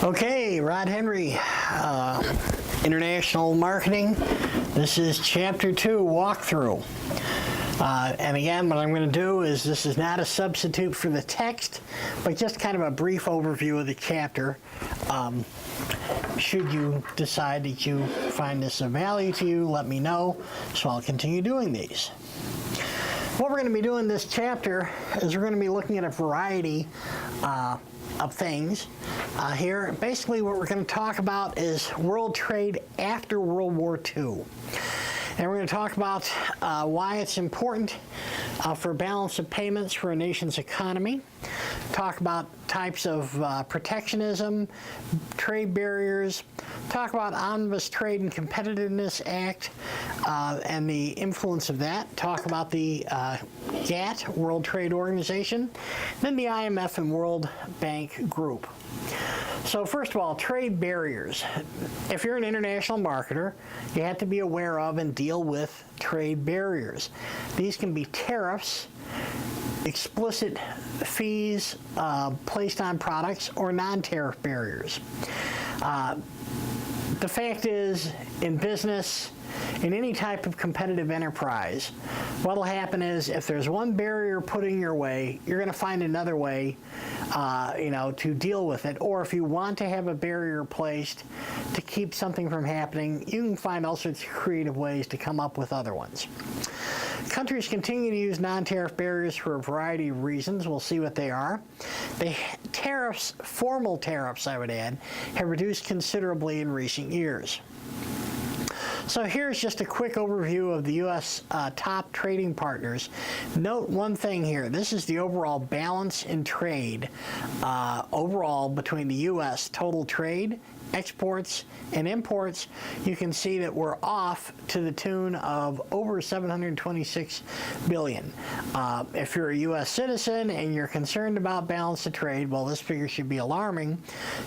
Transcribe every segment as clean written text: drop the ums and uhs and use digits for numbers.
Okay, Rod Henry, International Marketing. This is Chapter 2, Walkthrough. And again, what I'm going to do is, this is not a substitute for the text, but just kind of a brief overview of the chapter. Should you decide that you find this of value to you, let me know, so I'll continue doing these. What we're going to be doing this chapter is we're going to be looking at a variety of things here. Basically, what we're going to talk about is world trade after World War II. And we're going to talk about why it's important for balance of payments for a nation's economy. Talk about types of protectionism, trade barriers. Talk about Omnibus Trade and Competitiveness Act and the influence of that. Talk about the GATT, World Trade Organization. Then the IMF and World Bank Group. So first of all, trade barriers. If you're an international marketer, you have to be aware of and deal with trade barriers. These can be tariffs, explicit fees placed on products, or non-tariff barriers. The fact is, in business, in any type of competitive enterprise, what will happen is, if there's one barrier put in your way, you're going to find another way to deal with it. Or if you want to have a barrier placed to keep something from happening, you can find all sorts of creative ways to come up with other ones. Countries continue to use non-tariff barriers for a variety of reasons. We'll see what they are. The tariffs, formal tariffs I would add, have reduced considerably in recent years. So here's just a quick overview of the U.S. Top trading partners. Note one thing here. This is the overall balance in trade overall between the U.S. total trade, exports, and imports. You can see that we're off to the tune of over $726 billion. If you're a U.S. citizen and you're concerned about balance of trade, well, this figure should be alarming.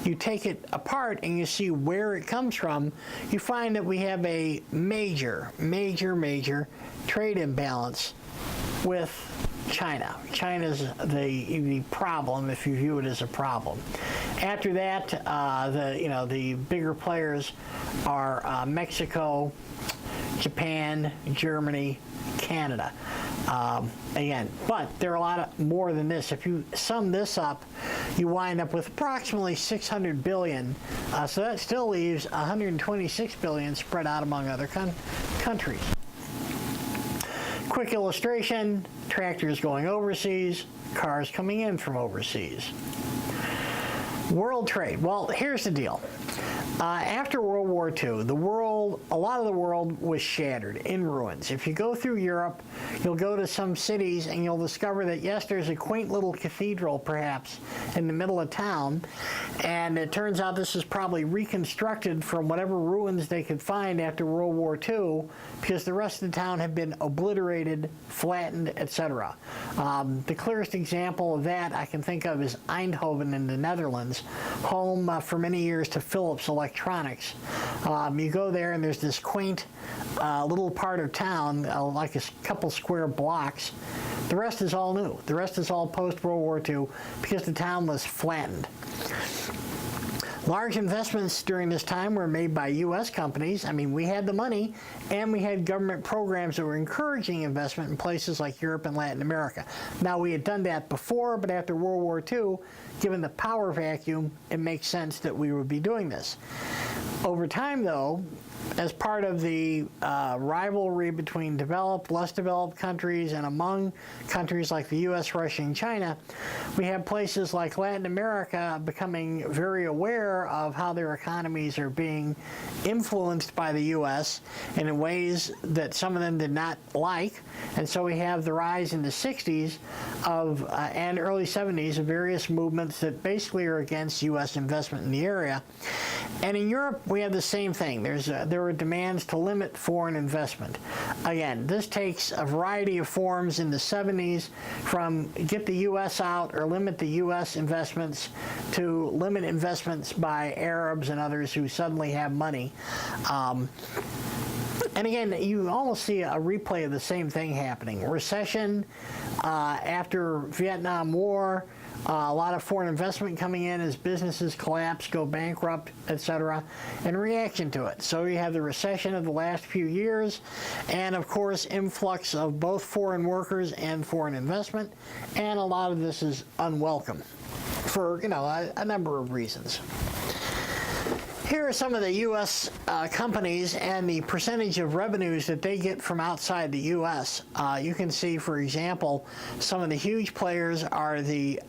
You take it apart and you see where it comes from. You find that we have a major trade imbalance with China. China's the problem, if you view it as a problem. After that, the bigger players are Mexico, Japan, Germany, Canada. Again, but there are a lot more than this. If you sum this up, you wind up with approximately $600 billion. So that still leaves $126 billion spread out among other countries. Quick illustration, tractors going overseas, cars coming in from overseas. World trade. Well, here's the deal. After World War II, a lot of the world was shattered, in ruins. If you go through Europe, you'll go to some cities and you'll discover that, yes, there's a quaint little cathedral, perhaps, in the middle of town, and it turns out this is probably reconstructed from whatever ruins they could find after World War II, because the rest of the town had been obliterated, flattened, etc. The clearest example of that I can think of is Eindhoven in the Netherlands, home for many years to Philips Electronics. You go there and there's this quaint little part of town, like a couple square blocks. The rest is all new. The rest is all post-World War II, because the town was flattened. Large investments during this time were made by U.S. companies. I mean, we had the money, and we had government programs that were encouraging investment in places like Europe and Latin America. Now, we had done that before, but after World War II, given the power vacuum, it makes sense that we would be doing this. Over time, though, as part of the rivalry between developed, less developed countries and among countries like the U.S., Russia, and China, we have places like Latin America becoming very aware of how their economies are being influenced by the U.S. and in ways that some of them did not like. And so we have the rise in the 60s and early 70s of various movements that basically are against U.S. investment in the area. And in Europe, we have the same thing. There were demands to limit foreign investment. Again, this takes a variety of forms in the 70s, from get the U.S. out or limit the U.S. investments to limit investments by Arabs and others who suddenly have money. And again, you almost see a replay of the same thing happening. Recession after Vietnam War, a lot of foreign investment coming in as businesses collapse, go bankrupt, etc., in reaction to it. So you have the recession of the last few years, and of course influx of both foreign workers and foreign investment, and a lot of this is unwelcome for a number of reasons. Here are some of the U.S. Companies and the percentage of revenues that they get from outside the U.S. You can see, for example, some of the huge players are the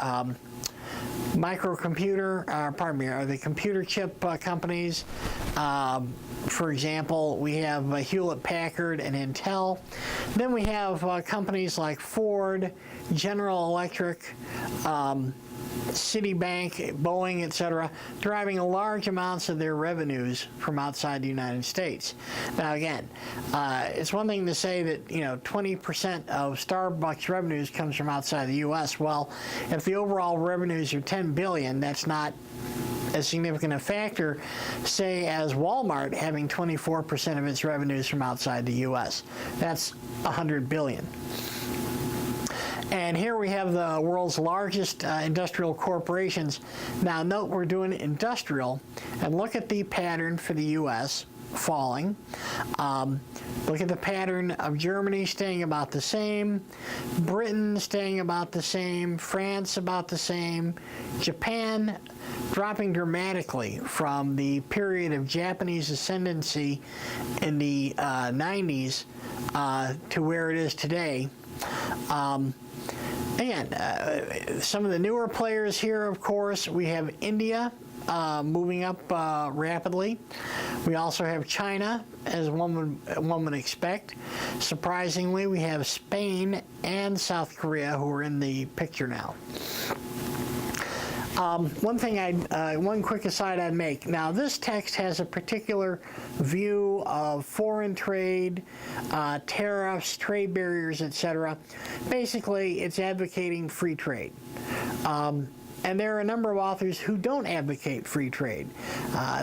the computer chip companies. For example, we have Hewlett-Packard and Intel. Then we have companies like Ford, General Electric, Citibank, Boeing, etc., driving large amounts of their revenues from outside the United States. Now, again, it's one thing to say that 20% of Starbucks revenues comes from outside the U.S. Well, if the overall revenues are $10 billion, that's not as significant a factor, say, as Walmart having 24% of its revenues from outside the U.S. That's $100 billion. And here we have the world's largest industrial corporations. Now note we're doing industrial, and look at the pattern for the U.S. falling. Look at the pattern of Germany staying about the same, Britain staying about the same, France about the same, Japan dropping dramatically from the period of Japanese ascendancy in the 90s to where it is today. Again, some of the newer players here, of course, we have India moving up rapidly. We also have China, as one would expect. Surprisingly, we have Spain and South Korea who are in the picture now. One quick aside I'd make. Now, this text has a particular view of foreign trade, tariffs, trade barriers, etc. Basically, it's advocating free trade. And there are a number of authors who don't advocate free trade.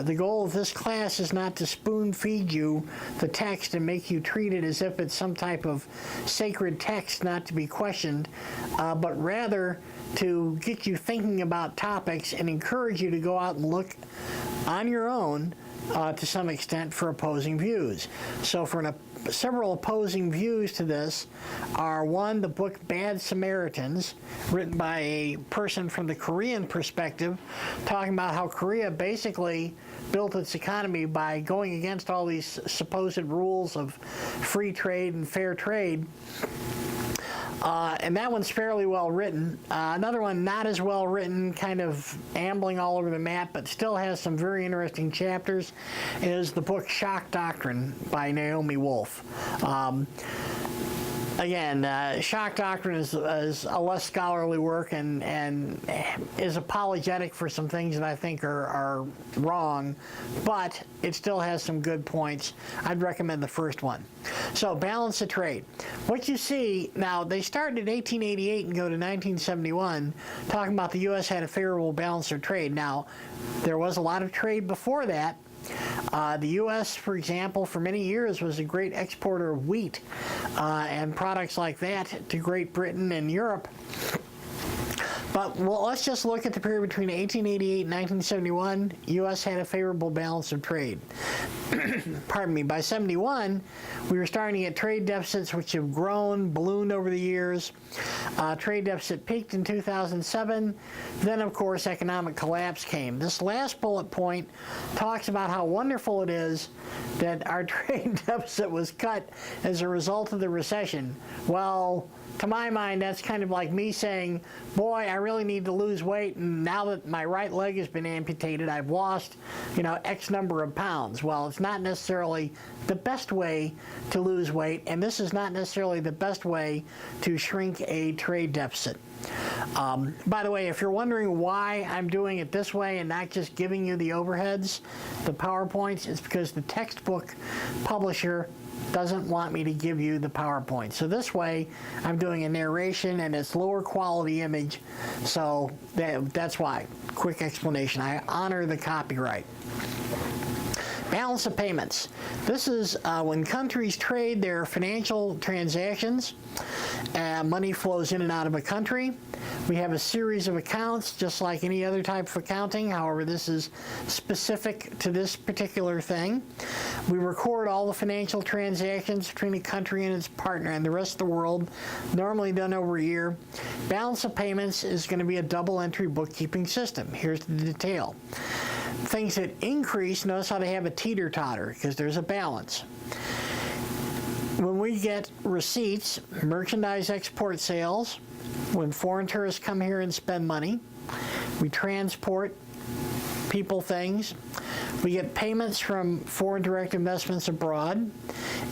The goal of this class is not to spoon feed you the text and make you treat it as if it's some type of sacred text not to be questioned, but rather to get you thinking about topics and encourage you to go out and look on your own to some extent for opposing views. So for several opposing views to this are, one, the book Bad Samaritans, written by a person from the Korean perspective, talking about how Korea basically built its economy by going against all these supposed rules of free trade and fair trade. And that one's fairly well written. Another one not as well written, kind of ambling all over the map, but still has some very interesting chapters, is the book Shock Doctrine by Naomi Wolf. Again, shock doctrine is a less scholarly work and is apologetic for some things that I think are wrong, but it still has some good points. I'd recommend the first one. So, balance of trade. What you see, now they started in 1888 and go to 1971, talking about the U.S. had a favorable balance of trade. Now, there was a lot of trade before that. The U.S., for example, for many years was a great exporter of wheat and products like that to Great Britain and Europe. But let's just look at the period between 1888 and 1971. U.S. had a favorable balance of trade. Pardon me. By 71, we were starting to get trade deficits which have ballooned over the years. Trade deficit peaked in 2007. Then, of course, economic collapse came. This last bullet point talks about how wonderful it is that our trade deficit was cut as a result of the recession. Well, to my mind, that's kind of like me saying, boy, I really need to lose weight, and now that my right leg has been amputated, I've lost, X number of pounds. Well, it's not necessarily the best way to lose weight, and this is not necessarily the best way to shrink a trade deficit. By the way, if you're wondering why I'm doing it this way and not just giving you the overheads, the PowerPoints, it's because the textbook publisher doesn't want me to give you the PowerPoint. So this way, I'm doing a narration and it's lower quality image. So that's why. Quick explanation. I honor the copyright. Balance of payments. This is when countries trade their financial transactions, money flows in and out of a country. We have a series of accounts, just like any other type of accounting. However, this is specific to this particular thing. We record all the financial transactions between a country and its partner and the rest of the world, normally done over a year. Balance of payments is going to be a double-entry bookkeeping system. Here's the detail. Things that increase, notice how they have a teeter-totter, because there's a balance. When we get receipts, merchandise export sales, when foreign tourists come here and spend money, we transport people, things. We get payments from foreign direct investments abroad,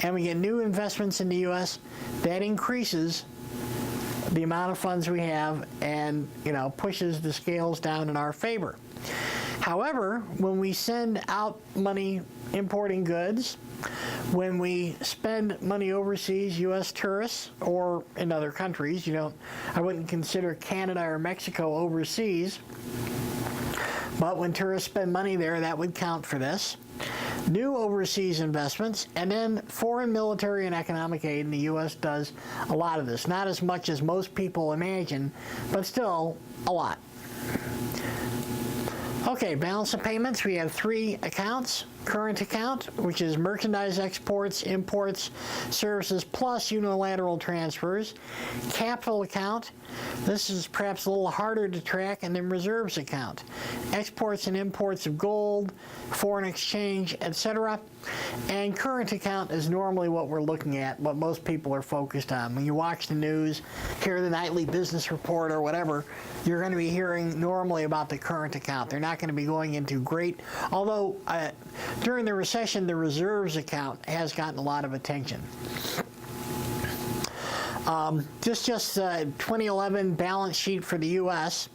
and we get new investments in the U.S. That increases the amount of funds we have and, pushes the scales down in our favor. However, when we send out money importing goods, when we spend money overseas, U.S. tourists, or in other countries, I wouldn't consider Canada or Mexico overseas, but when tourists spend money there, that would count for this. New overseas investments, and then foreign military and economic aid, and the U.S. does a lot of this. Not as much as most people imagine, but still a lot. Okay, balance of payments, we have 3 accounts. Current account, which is merchandise exports, imports, services, plus unilateral transfers. Capital account, this is perhaps a little harder to track, and then reserves account. Exports and imports of gold, foreign exchange, etc. And current account is normally what we're looking at, what most people are focused on. When you watch the news, hear the nightly business report or whatever, you're going to be hearing normally about the current account. They're not going to be going into great, although during the recession, the reserves account has gotten a lot of attention. Just 2011 balance sheet for the U.S.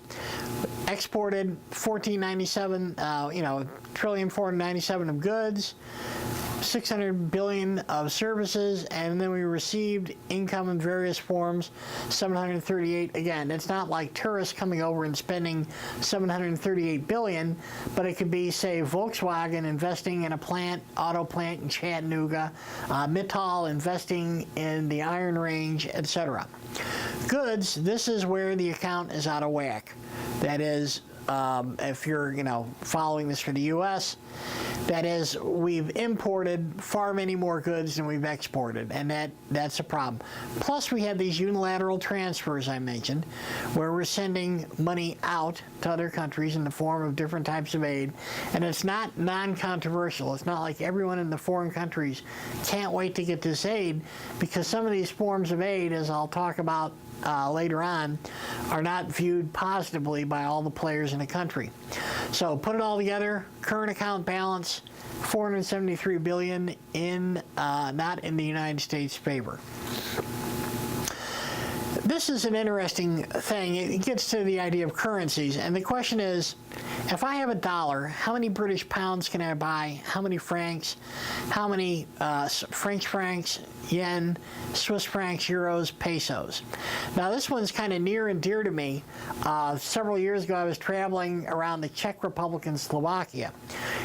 Exported 1497, $1,497 of goods, 600 billion of services, and then we received income in various forms, 738. Again, it's not like tourists coming over and spending 738 billion, but it could be, say, Volkswagen investing in a auto plant in Chattanooga, Mittal investing in the Iron Range, etc. Goods, this is where the account is out of whack. That is, if you're, following this for the U.S., that is, we've imported far many more goods than we've exported, and that's a problem. Plus, we have these unilateral transfers I mentioned, where we're sending money out to other countries in the form of different types of aid, and it's not non-controversial. It's not like everyone in the foreign countries can't wait to get this aid, because some of these forms of aid, as I'll talk about later on, are not viewed positively by all the players in the country. So put it all together, current account balance, $473 billion not in the United States' favor. This is an interesting thing. It gets to the idea of currencies, and the question is, if I have $1, how many British pounds can I buy? How many francs? How many French francs, yen, Swiss francs, euros, pesos? Now, this one's kind of near and dear to me. Several years ago, I was traveling around the Czech Republic and Slovakia.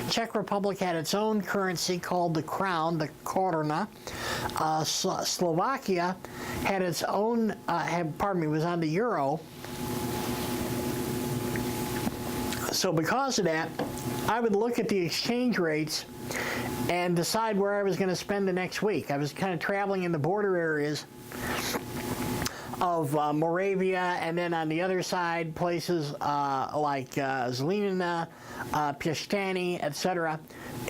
Czech Republic had its own currency called the crown, the koruna. Slovakia had its own, was on the euro. So because of that, I would look at the exchange rates and decide where I was going to spend the next week. I was kind of traveling in the border areas of Moravia, and then on the other side, places like Zlín, Piešťany, etc.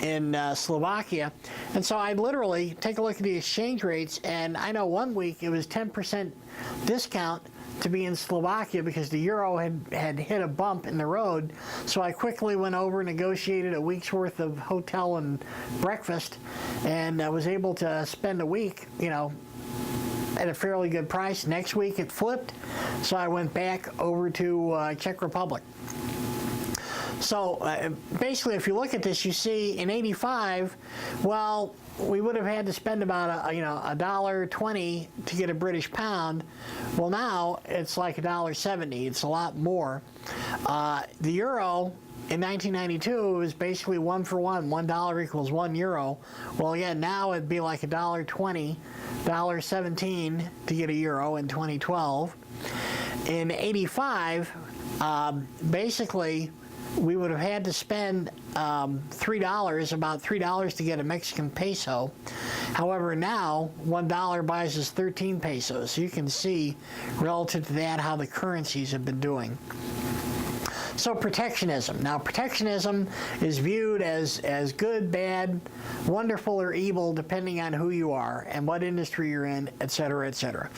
in Slovakia. And so I'd literally take a look at the exchange rates, and I know one week it was 10% discount to be in Slovakia because the euro had hit a bump in the road. So I quickly went over, negotiated a week's worth of hotel and breakfast, and I was able to spend a week, at a fairly good price. Next week it flipped, so I went back over to Czech Republic. So basically, if you look at this, you see in '85, well, we would have had to spend about $1.20 to get a British pound. Well, now it's like $1.70. It's a lot more. The euro in 1992 was basically 1 for 1. $1 equals 1 euro. Well, again, now it'd be like $1.20, $1.17 to get a euro in 2012. In '85, basically, we would have had to spend about $3 to get a Mexican peso. However, now $1 buys us 13 pesos. So you can see, relative to that, how the currencies have been doing. So protectionism. Now, protectionism is viewed as good, bad, wonderful, or evil, depending on who you are and what industry you're in, et cetera, et cetera.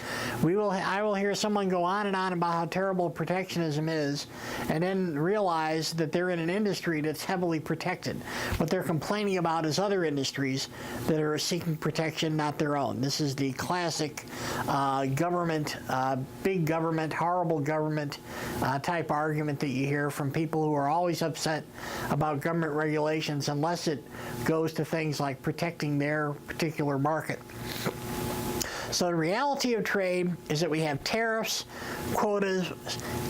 I will hear someone go on and on about how terrible protectionism is, and then realize that they're in an industry that's heavily protected. What they're complaining about is other industries that are seeking protection, not their own. This is the classic government, big government, horrible government type argument that you hear from people who are always upset about government regulations unless it goes to things like protecting their particular market. So the reality of trade is that we have tariffs, quotas,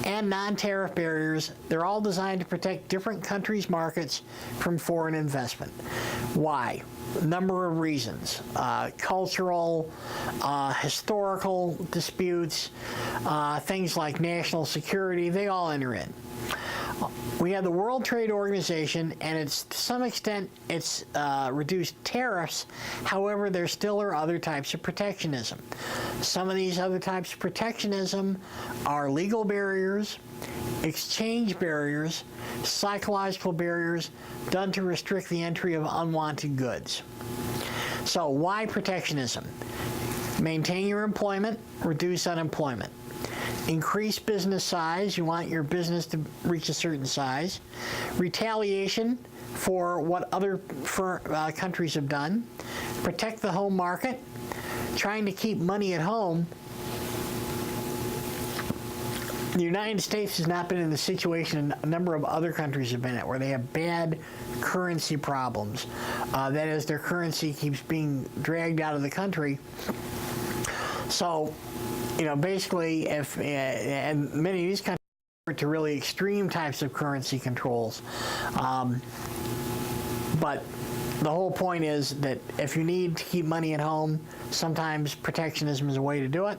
and non-tariff barriers. They're all designed to protect different countries' markets from foreign investment. Why? A number of reasons. Cultural, historical disputes, things like national security, they all enter in. We have the World Trade Organization, and to some extent, it's reduced tariffs. However, there still are other types of protectionism. Some of these other types of protectionism are legal barriers, exchange barriers, psychological barriers done to restrict the entry of unwanted goods. So why protectionism? Maintain your employment, reduce unemployment. Increase business size. You want your business to reach a certain size. Retaliation for what other countries have done. Protect the home market. Trying to keep money at home. The United States has not been in the situation a number of other countries have been at, where they have bad currency problems. That is, their currency keeps being dragged out of the country. So, basically, and many of these countries are to really extreme types of currency controls. But the whole point is that if you need to keep money at home, sometimes protectionism is a way to do it.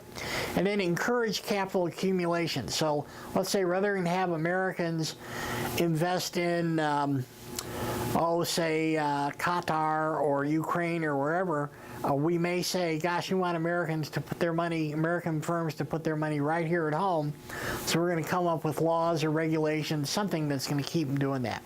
And then encourage capital accumulation. So let's say rather than have Americans invest in, Qatar or Ukraine or wherever, we may say, gosh, we want American firms to put their money right here at home. So we're going to come up with laws or regulations, something that's going to keep them doing that.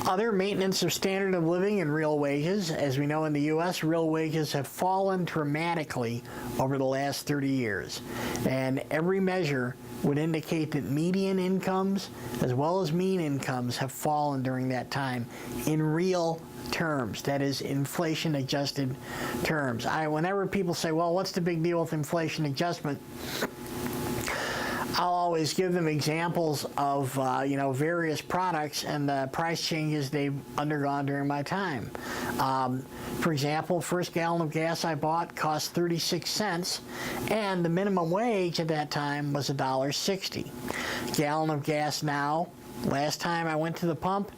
Other maintenance of standard of living and real wages. As we know in the U.S., real wages have fallen dramatically over the last 30 years. And every measure would indicate that median incomes as well as mean incomes have fallen during that time in real terms, that is, inflation-adjusted terms. Whenever people say, well, what's the big deal with inflation adjustment? I'll always give them examples of various products and the price changes they've undergone during my time. For example, first gallon of gas I bought cost 36 cents, and the minimum wage at that time was $1.60. Gallon of gas now, last time I went to the pump,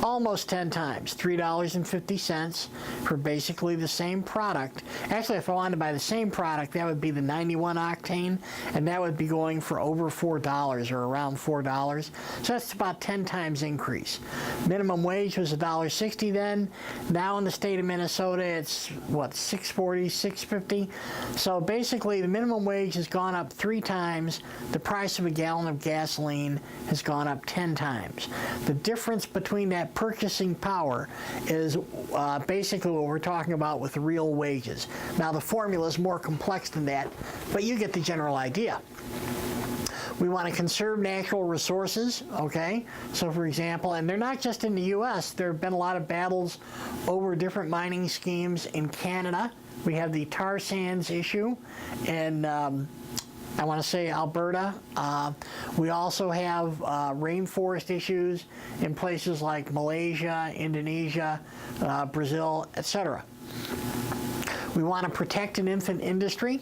almost 10 times, $3.50 for basically the same product. Actually, if I wanted to buy the same product, that would be the 91 octane, and that would be going for over $4 or around $4. So that's about 10 times increase. Minimum wage was $1.60 then. Now in the state of Minnesota, it's $6.40, $6.50. So basically, the minimum wage has gone up 3 times. The price of a gallon of gasoline has gone up 10 times. The difference between that purchasing power is basically what we're talking about with real wages. Now, the formula is more complex than that, but you get the general idea. We want to conserve natural resources, okay? So, for example, and they're not just in the U.S. There have been a lot of battles over different mining schemes in Canada. We have the tar sands issue in I want to say Alberta. We also have rainforest issues in places like Malaysia, Indonesia, Brazil, etc. We want to protect an infant industry.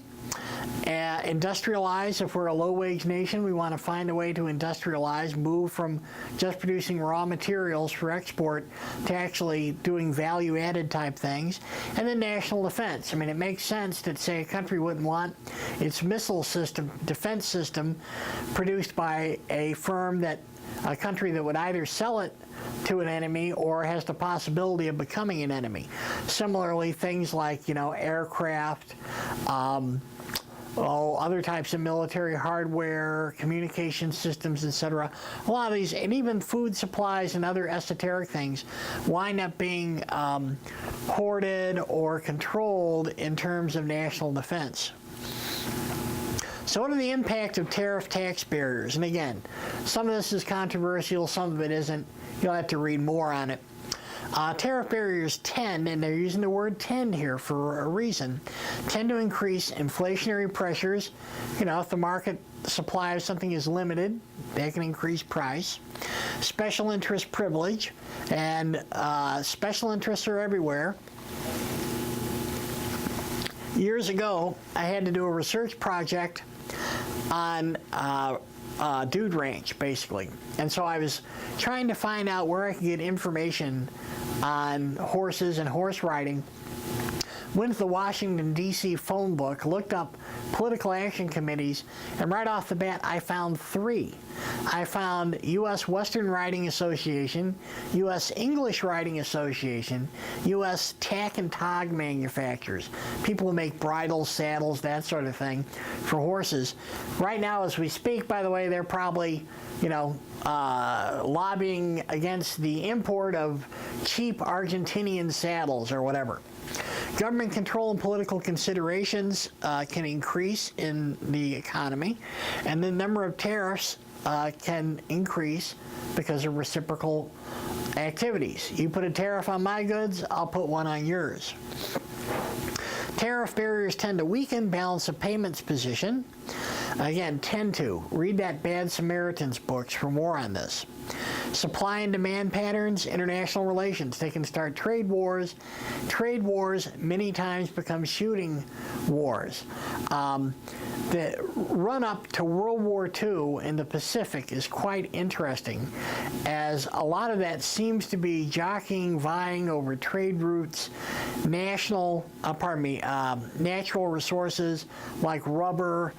Industrialize. If we're a low-wage nation, we want to find a way to industrialize, move from just producing raw materials for export to actually doing value-added type things. And then national defense. I mean, it makes sense that, say, a country wouldn't want its missile system, defense system, produced by a country that would either sell it to an enemy or has the possibility of becoming an enemy. Similarly, things like, aircraft, other types of military hardware, communication systems, etc. A lot of these, and even food supplies and other esoteric things, wind up being hoarded or controlled in terms of national defense. So what are the impact of tariff tax barriers? And again, some of this is controversial, some of it isn't. You'll have to read more on it. Tariff barriers tend, and they're using the word tend here for a reason, tend to increase inflationary pressures. If the market supply of something is limited, that can increase price. Special interest privilege, and special interests are everywhere. Years ago, I had to do a research project on Dude Ranch, basically. And so I was trying to find out where I could get information on horses and horse riding. Went to the Washington, D.C. phone book, looked up political action committees, and right off the bat, I found 3. I found U.S. Western Riding Association, U.S. English Riding Association, U.S. tack and tog manufacturers, people who make bridles, saddles, that sort of thing for horses. Right now, as we speak, by the way, they're probably, lobbying against the import of cheap Argentinian saddles or whatever. Government control and political considerations can increase in the economy, and the number of tariffs can increase because of reciprocal activities. You put a tariff on my goods, I'll put one on yours. Tariff barriers tend to weaken balance of payments position. Again, tend to. Read that Bad Samaritans books for more on this. Supply and demand patterns, international relations. They can start trade wars. Trade wars many times become shooting wars. The run-up to World War II in the Pacific is quite interesting, as a lot of that seems to be jockeying, vying over trade routes, natural resources like rubber,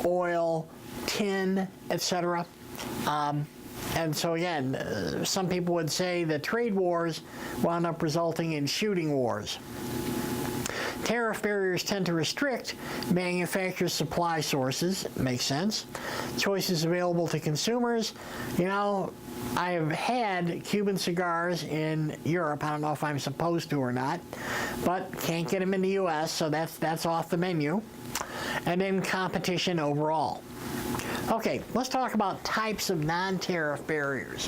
oil, tin, etc. And so again, some people would say that trade wars wound up resulting in shooting wars. Tariff barriers tend to restrict manufacturers' supply sources. Makes sense. Choices available to consumers. I have had Cuban cigars in Europe. I don't know if I'm supposed to or not, but can't get them in the U.S., so that's off the menu. And then competition overall. Okay, let's talk about types of non-tariff barriers.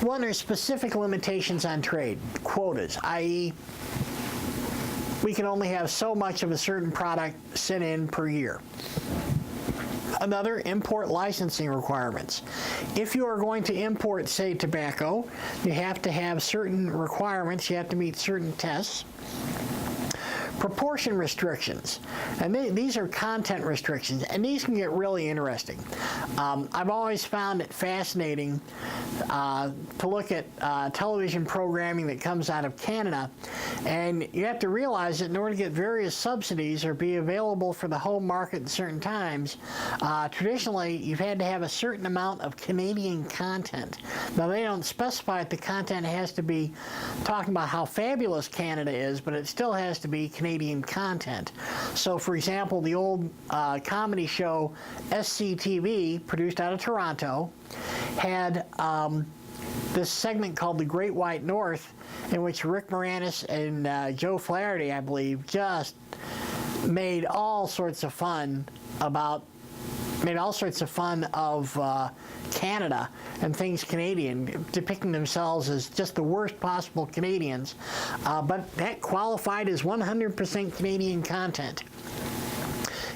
One, there's specific limitations on trade, quotas, i.e., we can only have so much of a certain product sent in per year. Another, import licensing requirements. If you are going to import, say, tobacco, you have to have certain requirements, you have to meet certain tests. Proportion restrictions, and these are content restrictions, and these can get really interesting. I've always found it fascinating to look at television programming that comes out of Canada, and you have to realize that in order to get various subsidies or be available for the home market at certain times, traditionally you've had to have a certain amount of Canadian content. Now they don't specify that the content has to be talking about how fabulous Canada is, but it still has to be Canadian content. So, for example, the old comedy show SCTV, produced out of Toronto, had this segment called The Great White North, in which Rick Moranis and Joe Flaherty, I believe, just made all sorts of fun of Canada and things Canadian, depicting themselves as just the worst possible Canadians, but that qualified as 100% Canadian content.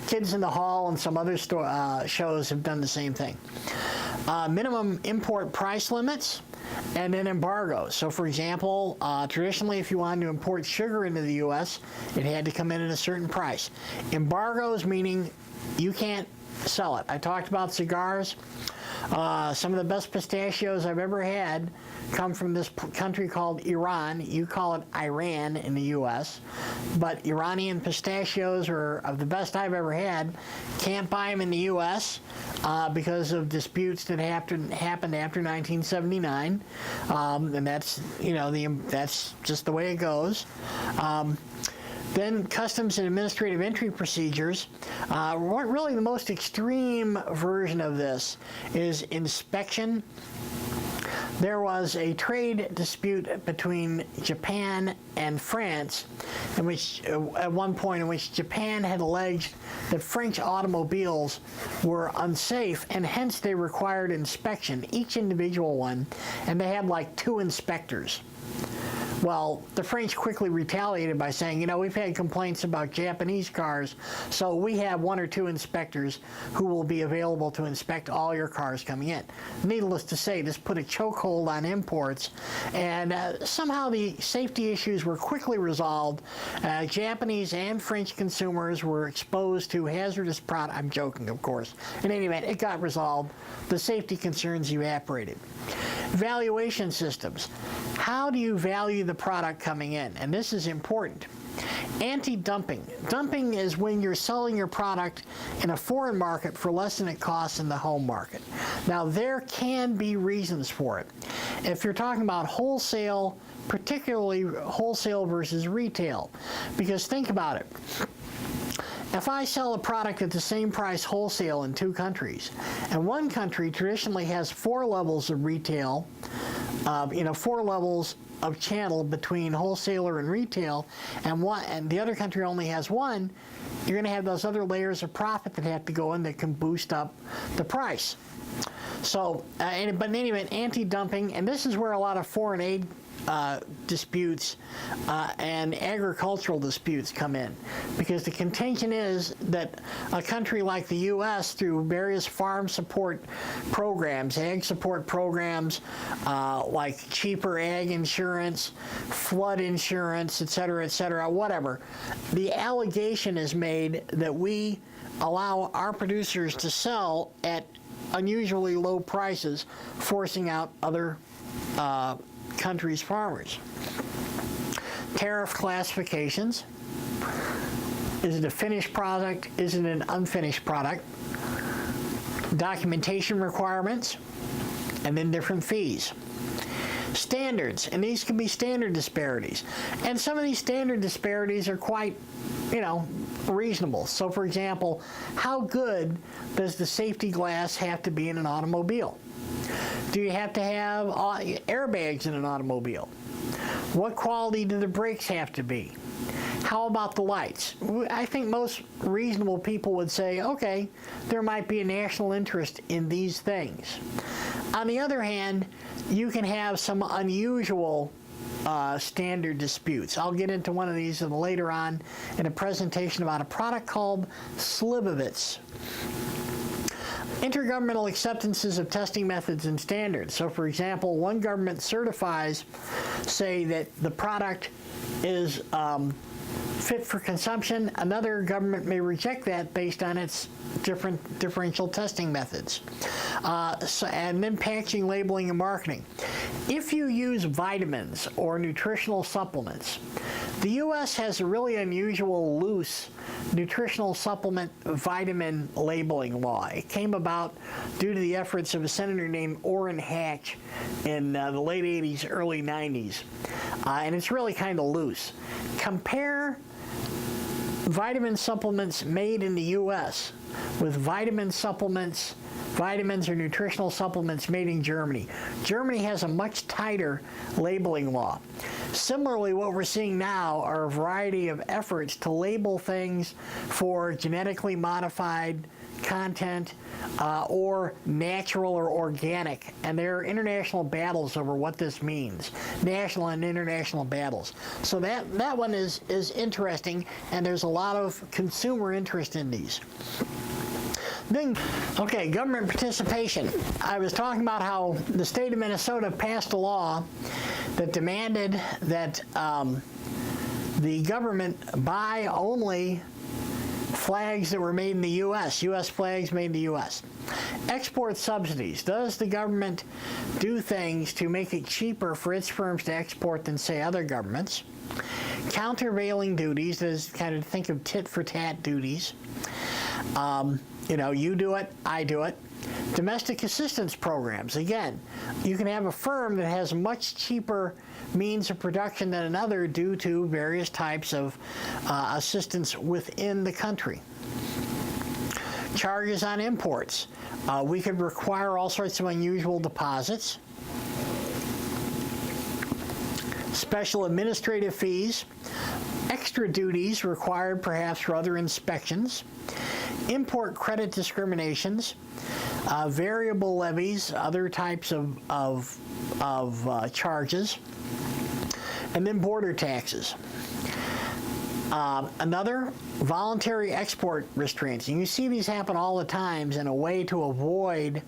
Kids in the Hall and some other shows have done the same thing. Minimum import price limits, and then embargoes. So, for example, traditionally, if you wanted to import sugar into the U.S., it had to come in at a certain price. Embargoes meaning you can't sell it. I talked about cigars. Some of the best pistachios I've ever had come from this country called Iran. You call it Iran in the U.S., but Iranian pistachios are of the best I've ever had. Can't buy them in the U.S. Because of disputes that happened after 1979, and that's that's just the way it goes. Then customs and administrative entry procedures. Really the most extreme version of this is inspection. There was a trade dispute between Japan and France, in which, at one point, in which Japan had alleged that French automobiles were unsafe, and hence they required inspection, each individual one, and they had like 2 inspectors. Well, the French quickly retaliated by saying, we've had complaints about Japanese cars, so we have 1 or 2 inspectors who will be available to inspect all your cars coming in. Needless to say, this put a chokehold on imports, and somehow the safety issues were quickly resolved. Japanese and French consumers were exposed to hazardous products. I'm joking, of course. In any event, it got resolved. The safety concerns evaporated. Valuation systems. How do you value the product coming in? And this is important. Anti-dumping. Dumping is when you're selling your product in a foreign market for less than it costs in the home market. Now, there can be reasons for it. If you're talking about wholesale, particularly wholesale versus retail, because think about it. If I sell a product at the same price wholesale in 2 countries, and one country traditionally has 4 levels of retail, 4 levels of channel between wholesaler and retail, and the other country only has 1, you're going to have those other layers of profit that have to go in that can boost up the price. So, but in any event, anti-dumping, and this is where a lot of foreign aid disputes and agricultural disputes come in, because the contention is that a country like the U.S., through various farm support programs, ag support programs, like cheaper ag insurance, flood insurance, et cetera, whatever, the allegation is made that we allow our producers to sell at unusually low prices, forcing out other countries' farmers. Tariff classifications. Is it a finished product? Is it an unfinished product? Documentation requirements, and then different fees. Standards, and these can be standard disparities. And some of these standard disparities are quite, reasonable. So, for example, how good does the safety glass have to be in an automobile? Do you have to have airbags in an automobile? What quality do the brakes have to be? How about the lights? I think most reasonable people would say, okay, there might be a national interest in these things. On the other hand, you can have some unusual standard disputes. I'll get into one of these later on in a presentation about a product called Slivovitz. Intergovernmental acceptances of testing methods and standards. So, for example, one government certifies, say, that the product is fit for consumption. Another government may reject that based on its differential testing methods. And then packaging, labeling, and marketing. If you use vitamins or nutritional supplements, the U.S. has a really unusual loose nutritional supplement vitamin labeling law. It came about due to the efforts of a senator named Orrin Hatch in the late 80s, early 90s. And it's really kind of loose. Compare vitamin supplements made in the U.S. with vitamins or nutritional supplements made in Germany. Germany has a much tighter labeling law. Similarly, what we're seeing now are a variety of efforts to label things for genetically modified content or natural or organic. And there are international battles over what this means, national and international battles. So that one is interesting, and there's a lot of consumer interest in these. Then, okay, government participation. I was talking about how the state of Minnesota passed a law that demanded that the government buy only flags that were made in the U.S., U.S. flags made in the U.S. Export subsidies. Does the government do things to make it cheaper for its firms to export than, say, other governments? Countervailing duties, is kind of think of tit-for-tat duties. You do it, I do it. Domestic assistance programs. Again, you can have a firm that has much cheaper means of production than another due to various types of assistance within the country. Charges on imports. We could require all sorts of unusual deposits. Special administrative fees. Extra duties required perhaps for other inspections. Import credit discriminations, variable levies, other types of charges, and then border taxes. Another, voluntary export restraints. And you see these happen all the times in a way to avoid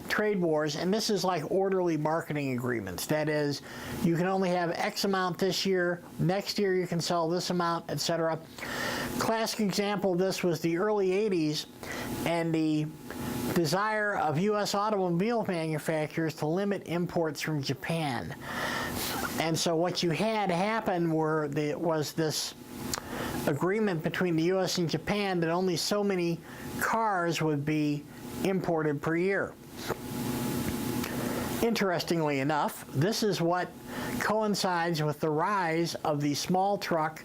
trade wars, and this is like orderly marketing agreements. That is, you can only have X amount this year, next year you can sell this amount, etc. Classic example of this was the early 80s and the desire of U.S. automobile manufacturers to limit imports from Japan. And so what you had happen was this agreement between the U.S. and Japan that only so many cars would be imported per year. Interestingly enough, this is what coincides with the rise of the small truck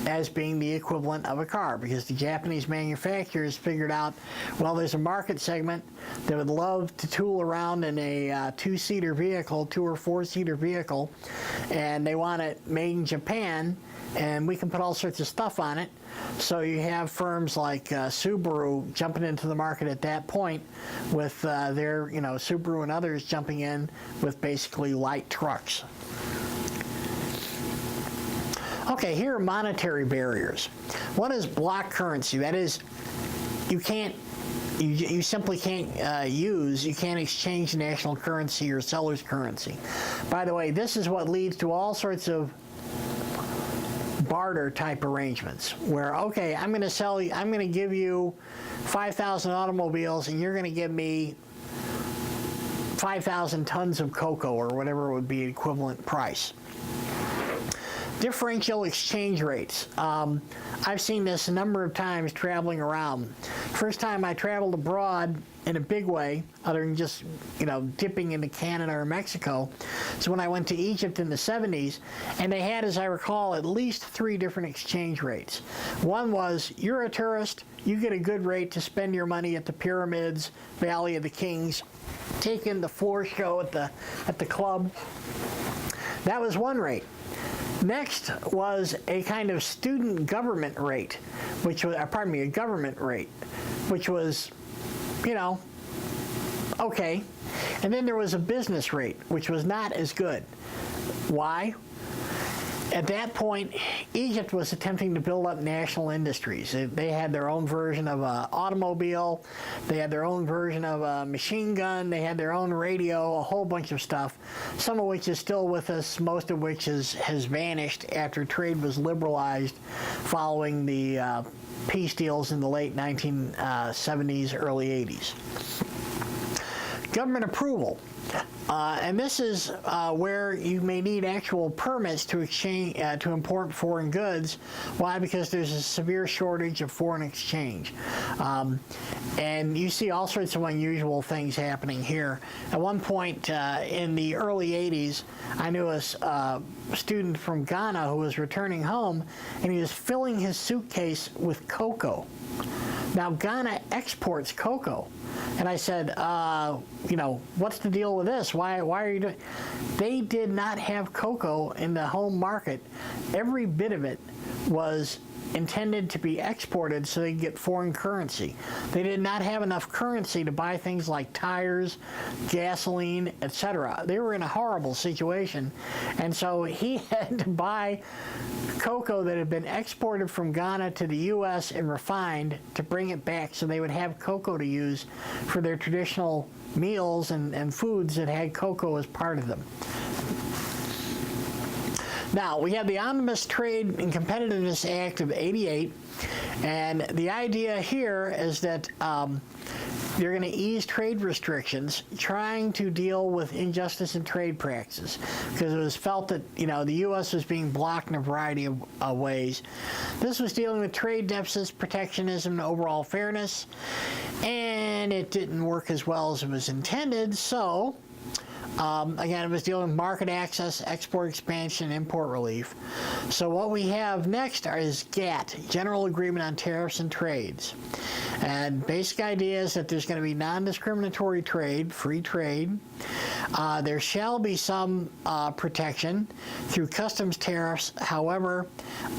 as being the equivalent of a car, because the Japanese manufacturers figured out, well, there's a market segment that would love to tool around in a two-seater vehicle, 2 or 4-seater vehicle, and they want it made in Japan, and we can put all sorts of stuff on it. So you have firms like Subaru jumping into the market at that point with their, Subaru and others jumping in with basically light trucks. Okay, here are monetary barriers. One is block currency. That is, you simply can't you can't exchange national currency or seller's currency. By the way, this is what leads to all sorts of barter type arrangements where, okay, I'm going to give you 5,000 automobiles and you're going to give me 5,000 tons of cocoa or whatever would be equivalent price. Differential exchange rates. I've seen this a number of times traveling around. First time I traveled abroad in a big way, other than just, dipping into Canada or Mexico, is when I went to Egypt in the 70s, and they had, as I recall, at least 3 different exchange rates. One was, you're a tourist, you get a good rate to spend your money at the pyramids, Valley of the Kings, take in the floor show at the club. That was one rate. Next was a kind of student government rate, which was, a government rate, which was, okay. And then there was a business rate, which was not as good. Why? At that point, Egypt was attempting to build up national industries. They had their own version of an automobile, they had their own version of a machine gun, they had their own radio, a whole bunch of stuff, some of which is still with us, most of which has vanished after trade was liberalized following the peace deals in the late 1970s, early 80s. Government approval. And this is where you may need actual permits to exchange, to import foreign goods. Why? Because there's a severe shortage of foreign exchange. And you see all sorts of unusual things happening here. At one point in the early 80s, I knew a student from Ghana who was returning home, and he was filling his suitcase with cocoa. Now, Ghana exports cocoa. And I said, what's the deal with this? Why are you doing? They did not have cocoa in the home market. Every bit of it was intended to be exported so they could get foreign currency. They did not have enough currency to buy things like tires, gasoline, etc. They were in a horrible situation, and so he had to buy cocoa that had been exported from Ghana to the U.S. and refined to bring it back so they would have cocoa to use for their traditional meals and foods that had cocoa as part of them. Now, we have the Omnibus Trade and Competitiveness Act of '88, and the idea here is that they're going to ease trade restrictions, trying to deal with injustice in trade practices, because it was felt that, you know, the U.S. was being blocked in a variety of ways. This was dealing with trade deficits, protectionism, and overall fairness, and it didn't work as well as it was intended, so again, it was dealing with market access, export expansion, import relief. So what we have next is GATT, General Agreement on Tariffs and Trades. And basic idea is that there's going to be non-discriminatory trade, free trade. There shall be some protection through customs tariffs, however,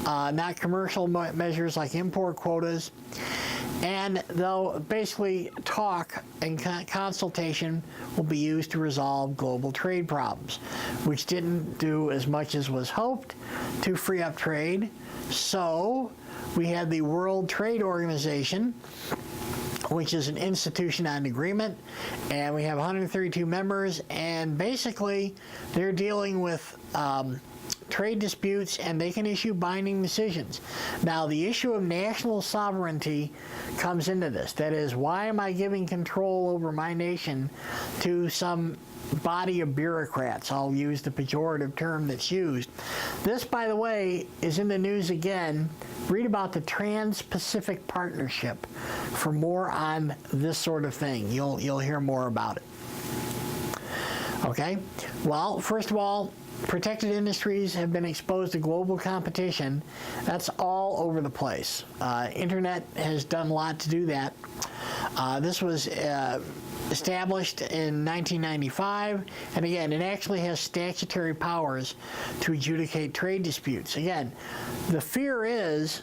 not commercial measures like import quotas. And though basically talk and consultation will be used to resolve global trade problems, which didn't do as much as was hoped to free up trade. So we had the World Trade Organization, which is an institution on agreement, and we have 132 members, and basically they're dealing with trade disputes, and they can issue binding decisions. Now, the issue of national sovereignty comes into this. That is, why am I giving control over my nation to some body of bureaucrats? I'll use the pejorative term that's used. This, by the way, is in the news again. Read about the Trans-Pacific Partnership for more on this sort of thing. You'll hear more about it. Okay? Well, first of all, protected industries have been exposed to global competition. That's all over the place. Internet has done a lot to do that. This was established in 1995, and again, it actually has statutory powers to adjudicate trade disputes. Again, the fear is,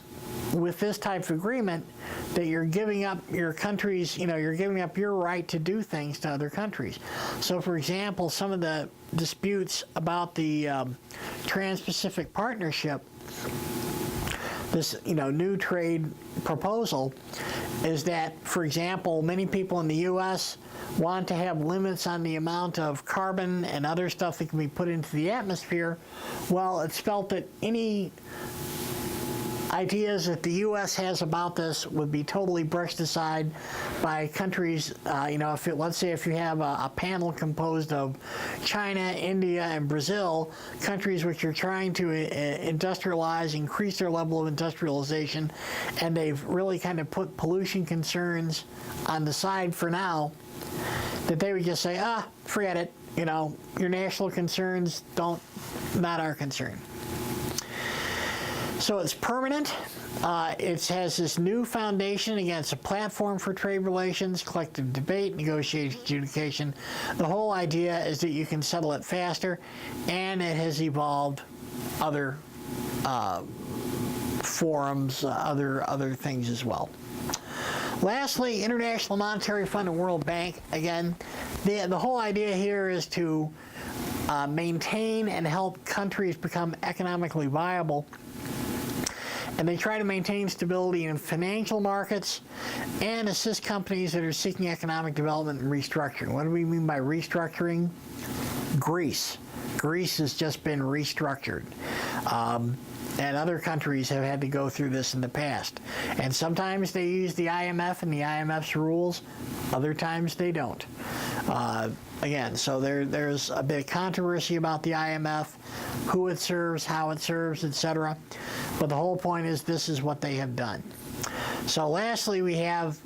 with this type of agreement, that you're giving up your country's, you're giving up your right to do things to other countries. So, for example, some of the disputes about the Trans-Pacific Partnership, this, new trade proposal, is that, for example, many people in the U.S. want to have limits on the amount of carbon and other stuff that can be put into the atmosphere. Well, it's felt that any ideas that the U.S. has about this would be totally brushed aside by countries, let's say if you have a panel composed of China, India, and Brazil, countries which are trying to industrialize, increase their level of industrialization, and they've really kind of put pollution concerns on the side for now, that they would just say, forget it, your national concerns not our concern. So it's permanent. It has this new foundation, again, it's a platform for trade relations, collective debate, negotiation, adjudication. The whole idea is that you can settle it faster, and it has evolved other forums, other things as well. Lastly, International Monetary Fund and World Bank. Again, the whole idea here is to maintain and help countries become economically viable. And they try to maintain stability in financial markets and assist companies that are seeking economic development and restructuring. What do we mean by restructuring? Greece. Greece has just been restructured. And other countries have had to go through this in the past. And sometimes they use the IMF and the IMF's rules. Other times they don't. Again, so there's a bit of controversy about the IMF, who it serves, how it serves, etc. But the whole point is this is what they have done. So lastly, we have,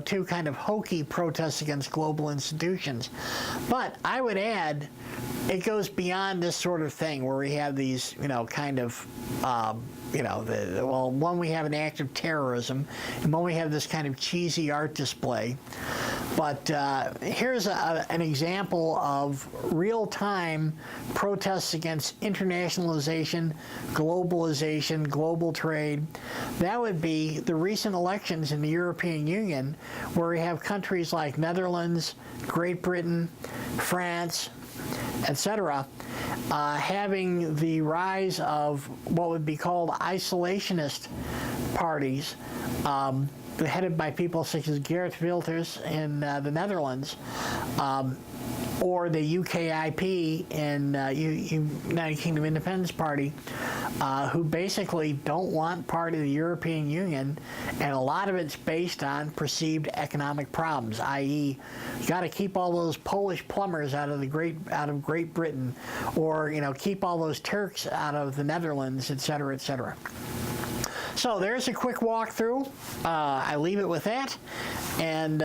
two kind of hokey protests against global institutions. But I would add, it goes beyond this sort of thing where we have these, one, we have an act of terrorism, and one, we have this kind of cheesy art display. But here's an example of real-time protests against internationalization, globalization, global trade. That would be the recent elections in the European Union, where we have countries like Netherlands, Great Britain, France, etc., having the rise of what would be called isolationist parties, headed by people such as Geert Wilders in the Netherlands, or the UKIP in United Kingdom Independence Party, who basically don't want part of the European Union, and a lot of it's based on perceived economic problems, i.e., you got to keep all those Polish plumbers out of Great Britain, or keep all those Turks out of the Netherlands, etc., etc. So there's a quick walkthrough. I leave it with that, and